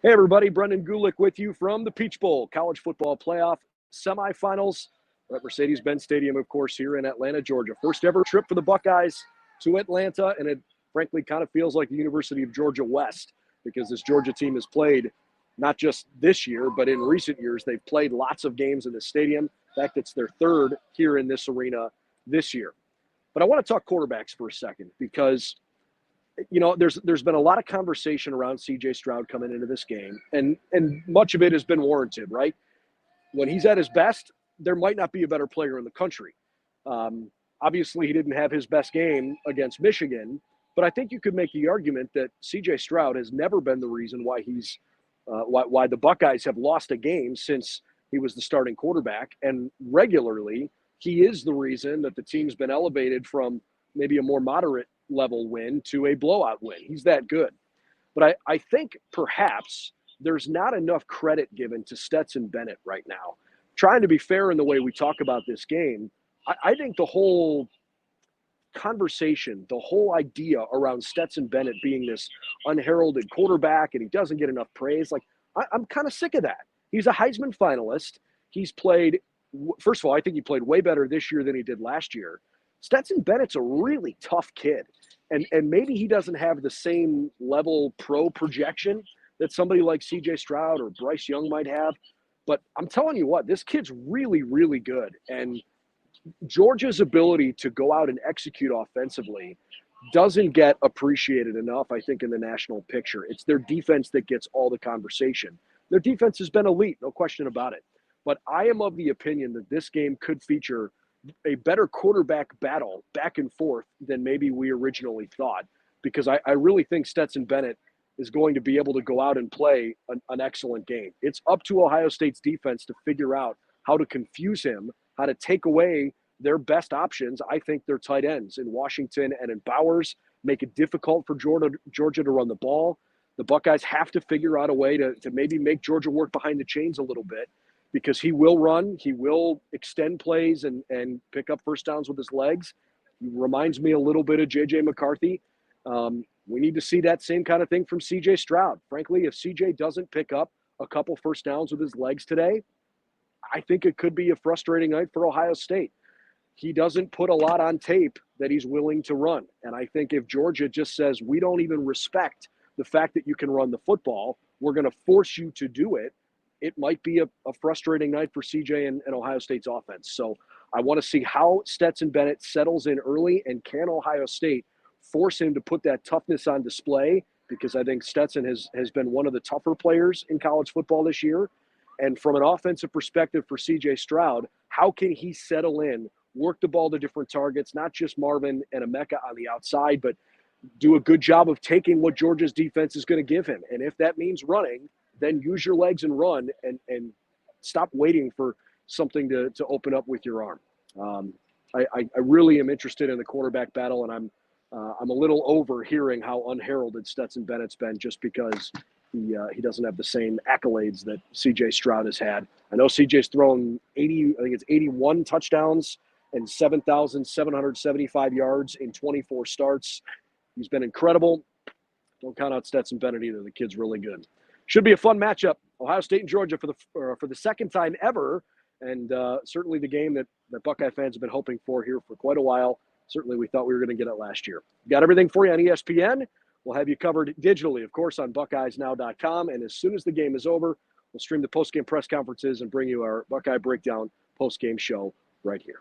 Hey, everybody. Brendan Gulick with you from the Peach Bowl College Football Playoff semifinals at Mercedes-Benz Stadium, of course, here in Atlanta, Georgia. First ever trip for the Buckeyes to Atlanta, and it frankly kind of feels like the University of Georgia West because this Georgia team has played not just this year, but in recent years, they've played lots of games in the stadium. In fact, it's their third here in this arena this year. But I want to talk quarterbacks for a second because there's been a lot of conversation around CJ Stroud coming into this game, and much of it has been warranted, right? When he's at his best, there might not be a better player in the country. Obviously, he didn't have his best game against Michigan, but I think you could make the argument that CJ Stroud has never been the reason why why the Buckeyes have lost a game since he was the starting quarterback, and regularly he is the reason that the team's been elevated from maybe a more moderate level win to a blowout win. He's that good. But I think perhaps there's not enough credit given to Stetson Bennett right now. Trying to be fair in the way we talk about this game, I think the whole conversation, the whole idea around Stetson Bennett being this unheralded quarterback and he doesn't get enough praise, like I'm kind of sick of that. He's a Heisman finalist. He's played, first of all, I think he played way better this year than he did last year. Stetson Bennett's a really tough kid. And maybe he doesn't have the same level pro projection that somebody like CJ Stroud or Bryce Young might have. But I'm telling you what, this kid's really, really good. And Georgia's ability to go out and execute offensively doesn't get appreciated enough, I think, in the national picture. It's their defense that gets all the conversation. Their defense has been elite, no question about it. But I am of the opinion that this game could feature a better quarterback battle back and forth than maybe we originally thought, because I really think Stetson Bennett is going to be able to go out and play an excellent game. It's up to Ohio State's defense to figure out how to confuse him, how to take away their best options. I think their tight ends in Washington and in Bowers make it difficult for Georgia to run the ball. The Buckeyes have to figure out a way to maybe make Georgia work behind the chains a little bit, because he will run, he will extend plays and pick up first downs with his legs. He reminds me a little bit of J.J. McCarthy. We need to see that same kind of thing from C.J. Stroud. Frankly, if C.J. doesn't pick up a couple first downs with his legs today, I think it could be a frustrating night for Ohio State. He doesn't put a lot on tape that he's willing to run. And I think if Georgia just says, we don't even respect the fact that you can run the football, we're going to force you to do it, it might be a frustrating night for CJ and Ohio State's offense. So I want to see how Stetson Bennett settles in early, and can Ohio State force him to put that toughness on display, because I think Stetson has been one of the tougher players in college football this year. And from an offensive perspective for CJ Stroud, how can he settle in, work the ball to different targets, not just Marvin and Emeka on the outside, but do a good job of taking what Georgia's defense is going to give him. And if that means running, then use your legs and run, and stop waiting for something to open up with your arm. I really am interested in the quarterback battle, and I'm a little over hearing how unheralded Stetson Bennett's been, just because he doesn't have the same accolades that CJ Stroud has had. I know CJ's thrown 81 touchdowns and 7,775 yards in 24 starts. He's been incredible. Don't count out Stetson Bennett either. The kid's really good. Should be a fun matchup. Ohio State and Georgia for the second time ever, and certainly the game that Buckeye fans have been hoping for here for quite a while. Certainly we thought we were going to get it last year. Got everything for you on ESPN. We'll have you covered digitally, of course, on BuckeyesNow.com. And as soon as the game is over, we'll stream the post-game press conferences and bring you our Buckeye Breakdown post-game show right here.